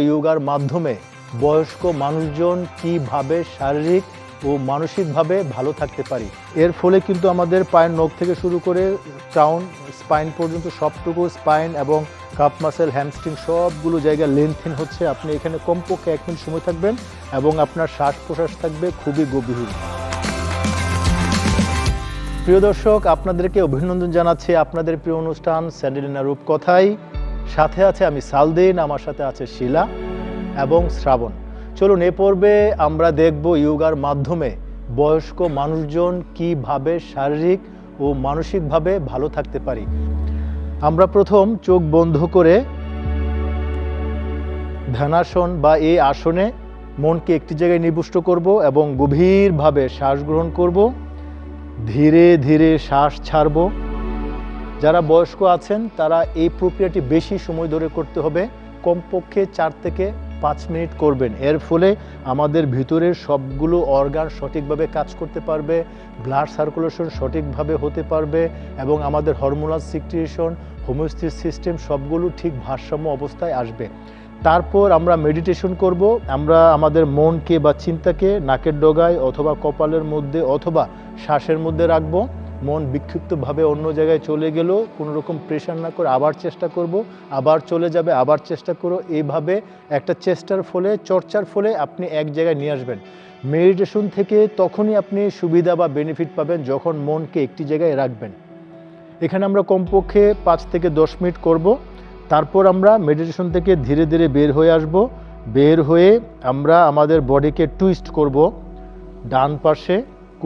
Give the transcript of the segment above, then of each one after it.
যোগার মাধ্যমে বয়স্ক মানুষজন কিভাবে শারীরিক ও মানসিকভাবে ভালো থাকতে পারি। এর ফলে কিন্তু আমাদের পায়ের নখ থেকে শুরু করে ক্রাউন স্পাইন পর্যন্ত সবটুকু স্পাইন এবং কাপ মাসেল হ্যামস্ট্রিং সবগুলো জায়গা লেন্থেন হচ্ছে। আপনি এখানে কমপক্ষে 1 মিনিট সময় থাকবেন এবং আপনার শ্বাস প্রশ্বাস থাকবে খুবই গভীর। প্রিয় দর্শক, আপনাদেরকে অভিনন্দন জানাচ্ছি আপনাদের প্রিয় অনুষ্ঠান স্যান্ডেলিনা রূপকথায়। সাথে আছে আমি সালদিন, আমার সাথে আছে শিলা এবং শ্রাবণ। চলুন এ পর্বে আমরা দেখব যোগার মাধ্যমে বয়স্ক মানুষজন কিভাবে শারীরিক ও মানসিকভাবে ভালো থাকতে পারি। আমরা প্রথম চোখ বন্ধ করে ধ্যানাসন বা এই আসনে মনকে একটি জায়গায় নিবিষ্ট করব এবং গভীরভাবে শ্বাস গ্রহণ করব, ধীরে ধীরে শ্বাস ছাড়ব। যারা বয়স্ক আছেন তারা এই প্রক্রিয়াটি বেশি সময় ধরে করতে হবে, কমপক্ষে 4 থেকে 5 মিনিট করবেন। এর ফলে আমাদের ভিতরের সবগুলো অর্গান সঠিকভাবে কাজ করতে পারবে, ব্লাড সার্কুলেশন সঠিকভাবে হতে পারবে এবং আমাদের হরমোনাল সিক্রিয়েশন, হোমিওস্ট্যাটিক সিস্টেম সবগুলো ঠিক ভারসাম্য অবস্থায় আসবে। তারপর আমরা মেডিটেশন করব। আমরা আমাদের মনকে বা চিন্তাকে নাকের ডগায় অথবা কপালের মধ্যে অথবা শ্বাসের মধ্যে রাখবো। মন বিক্ষিপ্তভাবে অন্য জায়গায় চলে গেলেও কোনো রকম প্রেশার না করে আবার চেষ্টা করব, আবার চলে যাবে, আবার চেষ্টা করো। এইভাবে একটা চেষ্টার ফলে, চর্চার ফলে আপনি এক জায়গায় নিয়ে আসবেন। মেডিটেশন থেকে তখনই আপনি সুবিধা বা বেনিফিট পাবেন যখন মনকে একটি জায়গায় রাখবেন। এখানে আমরা কমপক্ষে 5 থেকে 10 মিনিট করব। তারপর আমরা মেডিটেশন থেকে ধীরে ধীরে বের হয়ে আসব। বের হয়ে আমরা আমাদের বডিকে টুইস্ট করব ডান পাশে,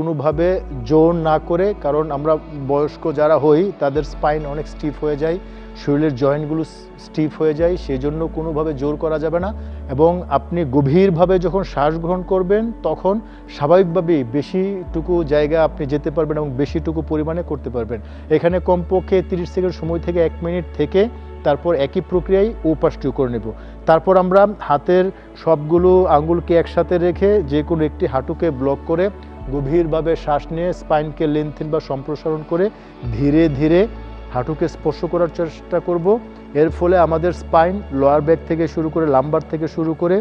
কোনোভাবে জোর না করে, কারণ আমরা বয়স্ক যারা হই তাদের স্পাইন অনেক স্টিফ হয়ে যায়, শরীরের জয়েন্টগুলো স্টিফ হয়ে যায়, সেই জন্য কোনোভাবে জোর করা যাবে না। এবং আপনি গভীরভাবে যখন শ্বাস গ্রহণ করবেন তখন স্বাভাবিকভাবেই বেশিটুকু জায়গা আপনি যেতে পারবেন এবং বেশিটুকু পরিমাণে করতে পারবেন। এখানে কমপক্ষে 30 সেকেন্ড সময় থেকে 1 মিনিট থেকে তারপর একই প্রক্রিয়ায় উপাসটিও করে নেব। তারপর আমরা হাতের সবগুলো আঙ্গুলকে একসাথে রেখে যে কোনো একটি হাঁটুকে ব্লক করে গভীরভাবে শ্বাস নিয়ে স্পাইনকে লেন্থেন বা সম্প্রসারণ করে ধীরে ধীরে হাঁটুকে স্পর্শ করার চেষ্টা করব। এর ফলে আমাদের স্পাইন লোয়ার ব্যাক থেকে শুরু করে লাম্বার থেকে শুরু করে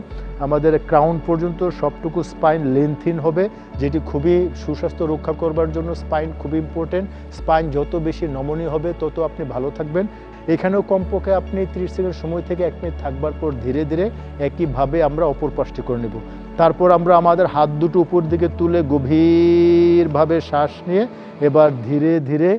আমাদের ক্রাউন পর্যন্ত সবটুকু স্পাইন লেন্থিন হবে, যেটি খুবই সুস্বাস্থ্য রক্ষা করবার জন্য স্পাইন খুবই ইম্পর্টেন্ট। স্পাইন যত বেশি নমনীয় হবে তত আপনি ভালো থাকবেন। এখানেও কমপক্ষে আপনি 30 সেকেন্ড সময় থেকে 1 মিনিট থাকবার পর ধীরে ধীরে একইভাবে আমরা অপর পাশটি করে নেব। তারপর আমরা আমাদের হাত দুটো উপর দিকে তুলে গভীরভাবে শ্বাস নিয়ে এবার ধীরে ধীরে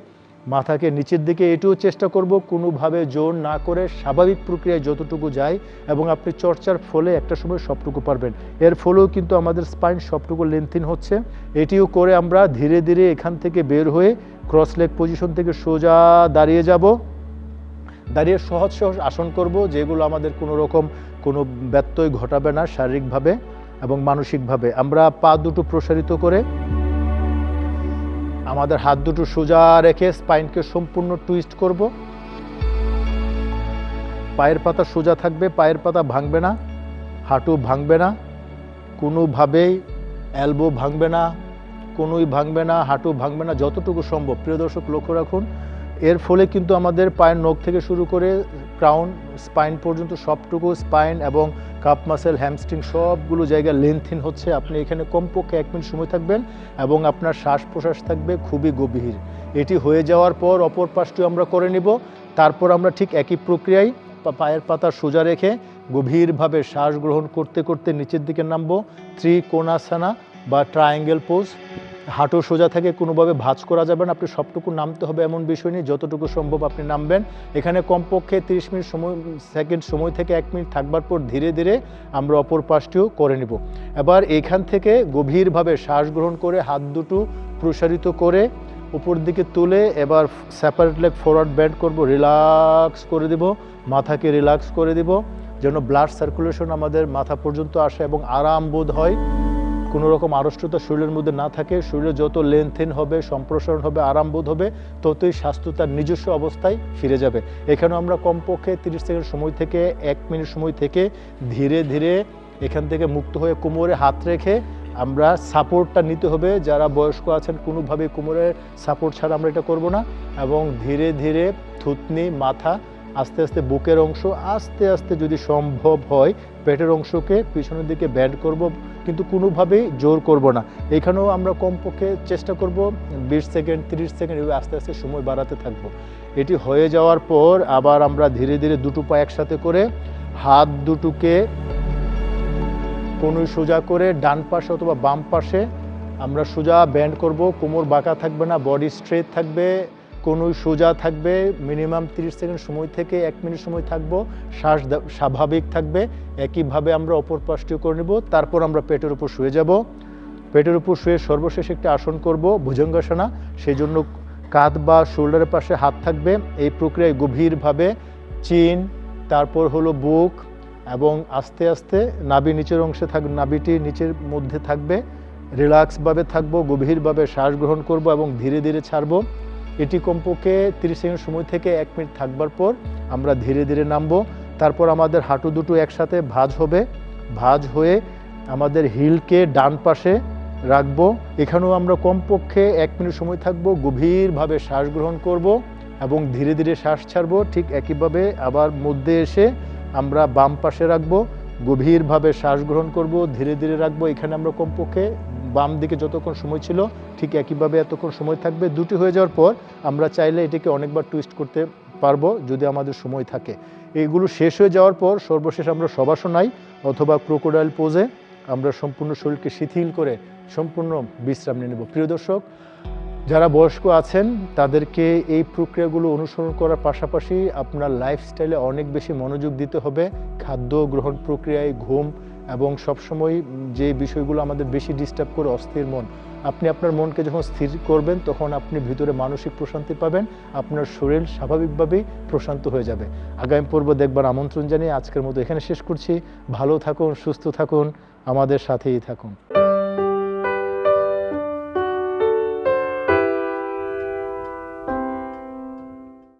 মাথাকে নিচের দিকে, এটিও চেষ্টা করব কোনোভাবে জোর না করে স্বাভাবিক প্রক্রিয়ায় যতটুকু যায়, এবং আপনি চর্চার ফলে একটা সময় সবটুকু পারবেন। এর ফলেও কিন্তু আমাদের স্পাইন সবটুকু লেন্থিন হচ্ছে। এটিও করে আমরা ধীরে ধীরে এখান থেকে বের হয়ে ক্রস লেগ পজিশন থেকে সোজা দাঁড়িয়ে যাব। দাঁড়িয়ে সহজ সহজ আসন করব, যেগুলো আমাদের কোনো রকম কোনো ব্যত্যয় ঘটাবে না শারীরিকভাবে এবং মানসিকভাবে। আমরা পা দুটো প্রসারিত করে আমাদের হাত দুটো সোজা রেখে স্পাইনকে সম্পূর্ণ টুইস্ট করব। পায়ের পাতা সোজা থাকবে, পায়ের পাতা ভাঙবে না, হাঁটু ভাঙবে না, কোনোভাবেই এলবো ভাঙবে না, কোনোই ভাঙবে না, হাঁটু ভাঙবে না, যতটুকু সম্ভব। প্রিয় দর্শক লক্ষ্য রাখুন, এর ফলে কিন্তু আমাদের পায়ের নখ থেকে শুরু করে ক্রাউন স্পাইন পর্যন্ত সবটুকু স্পাইন এবং কাপ মাসেল হ্যামস্ট্রিং সবগুলো জায়গা লেন্থিন হচ্ছে। আপনি এখানে কমপক্ষে 1 মিনিট সময় থাকবেন এবং আপনার শ্বাস প্রশ্বাস থাকবে খুবই গভীর। এটি হয়ে যাওয়ার পর অপর পাশটিও আমরা করে নিব। তারপর আমরা ঠিক একই প্রক্রিয়ায় পায়ের পাতা সোজা রেখে গভীরভাবে শ্বাস গ্রহণ করতে করতে নিচের দিকে নামবো, ত্রিকোণাসনা বা ট্রায়াঙ্গেল পোজ। হাঁটু সোজা থেকে কোনোভাবে ভাঁজ করা যাবে না, আপনি সবটুকু নামতে হবে এমন বিষয় নেই, যতটুকু সম্ভব আপনি নামবেন। এখানে কমপক্ষে 30 মিনিট সেকেন্ড সময় থেকে 1 মিনিট থাকবার পর ধীরে ধীরে আমরা অপর পাশটিও করে নিব। এবার এখান থেকে গভীরভাবে শ্বাস গ্রহণ করে হাত দুটো প্রসারিত করে উপর দিকে তুলে এবার সেপারেট লেগ ফরওয়ার্ড বেন্ড করব, রিল্যাক্স করে দেব, মাথাকে রিল্যাক্স করে দেব যেন ব্লাড সার্কুলেশন আমাদের মাথা পর্যন্ত আসে এবং আরাম বোধ হয়, কোনো রকম আড়ষ্টতা শরীরের মধ্যে না থাকে। শরীরে যত লেনথেন হবে, সম্প্রসারণ হবে, আরাম বোধ হবে, ততই স্বাস্থ্য তার নিজস্ব অবস্থায় ফিরে যাবে। এখানেও আমরা কমপক্ষে 30 সেকেন্ড সময় থেকে 1 মিনিট সময় থেকে ধীরে ধীরে এখান থেকে মুক্ত হয়ে কোমরে হাত রেখে আমরা সাপোর্টটা নিতে হবে। যারা বয়স্ক আছেন কোনোভাবে কোমরের সাপোর্ট ছাড়া আমরা এটা করব না, এবং ধীরে ধীরে থুতনি, মাথা আস্তে আস্তে বুকের অংশ, আস্তে আস্তে যদি সম্ভব হয় পেটের অংশকে পিছনের দিকে ব্যান্ড করব, কিন্তু কোনোভাবেই জোর করব না। এখানেও আমরা কমপক্ষে চেষ্টা করব 20 সেকেন্ড 30 সেকেন্ড এভাবে আস্তে আস্তে সময় বাড়াতে থাকবো। এটি হয়ে যাওয়ার পর আবার আমরা ধীরে ধীরে দুটো পা একসাথে করে হাত দুটোকে কনুই সোজা করে ডান পাশে অথবা বাম পাশে আমরা সোজা ব্যান্ড করব। কোমর বাঁকা থাকবে না, বডি স্ট্রেট থাকবে, কনুই সোজা থাকবে। মিনিমাম 30 সেকেন্ড সময় থেকে 1 মিনিট সময় থাকবো। শ্বাস স্বাভাবিক থাকবে। একইভাবে আমরা অপর পাশটিও করে নেব। তারপর আমরা পেটের উপর শুয়ে যাব। পেটের উপর শুয়ে সর্বশেষ একটি আসন করব, ভুজঙ্গাসনা। সেই জন্য কাঁধ বা শোল্ডারের পাশে হাত থাকবে। এই প্রক্রিয়ায় গভীরভাবে চিন, তারপর হলো বুক, এবং আস্তে আস্তে নাভি নিচের অংশে থাকবে, নাভিটি নিচের মধ্যে থাকবে। রিল্যাক্সভাবে থাকবো, গভীরভাবে শ্বাস গ্রহণ করব এবং ধীরে ধীরে ছাড়বো। এটি কমপক্ষে 30 সেকেন্ড সময় থেকে 1 মিনিট থাকবার পর আমরা ধীরে ধীরে নামবো। তারপর আমাদের হাঁটু দুটো একসাথে ভাঁজ হবে। ভাঁজ হয়ে আমাদের হিলকে ডান পাশে রাখবো। এখানেও আমরা কমপক্ষে 1 মিনিট সময় থাকবো, গভীরভাবে শ্বাস গ্রহণ করব এবং ধীরে ধীরে শ্বাস ছাড়বো। ঠিক একইভাবে আবার মধ্যে এসে আমরা বাম পাশে রাখবো, গভীরভাবে শ্বাস গ্রহণ করব, ধীরে ধীরে রাখবো। এখানে আমরা কমপক্ষে বাম দিকে যতক্ষণ সময় ছিল ঠিক একইভাবে এতক্ষণ সময় থাকবে। দুটি হয়ে যাওয়ার পর আমরা চাইলে এটিকে অনেকবার টুইস্ট করতে পারবো যদি আমাদের সময় থাকে। এইগুলো শেষ হয়ে যাওয়ার পর সর্বশেষ আমরা শবাসনায় অথবা ক্রোকোডাইল পোজে আমরা সম্পূর্ণ শরীরকে শিথিল করে সম্পূর্ণ বিশ্রাম নিয়ে নেব। প্রিয় দর্শক, যারা বয়স্ক আছেন তাদেরকে এই প্রক্রিয়াগুলো অনুসরণ করার পাশাপাশি আপনার লাইফস্টাইলে অনেক বেশি মনোযোগ দিতে হবে। খাদ্য গ্রহণ প্রক্রিয়ায়, ঘুম এবং সবসময় যে বিষয়গুলো আমাদের বেশি ডিস্টার্ব করে, অস্থির মন, আপনি আপনার মনকে যখন স্থির করবেন তখন আপনি ভিতরে মানসিক প্রশান্তি পাবেন, আপনার শরীর স্বাভাবিকভাবেই প্রশান্ত হয়ে যাবে। আগামী পর্ব দেখবার আমন্ত্রণ জানিয়ে আজকের মতো এখানে শেষ করছি। ভালো থাকুন, সুস্থ থাকুন, আমাদের সাথেই থাকুন।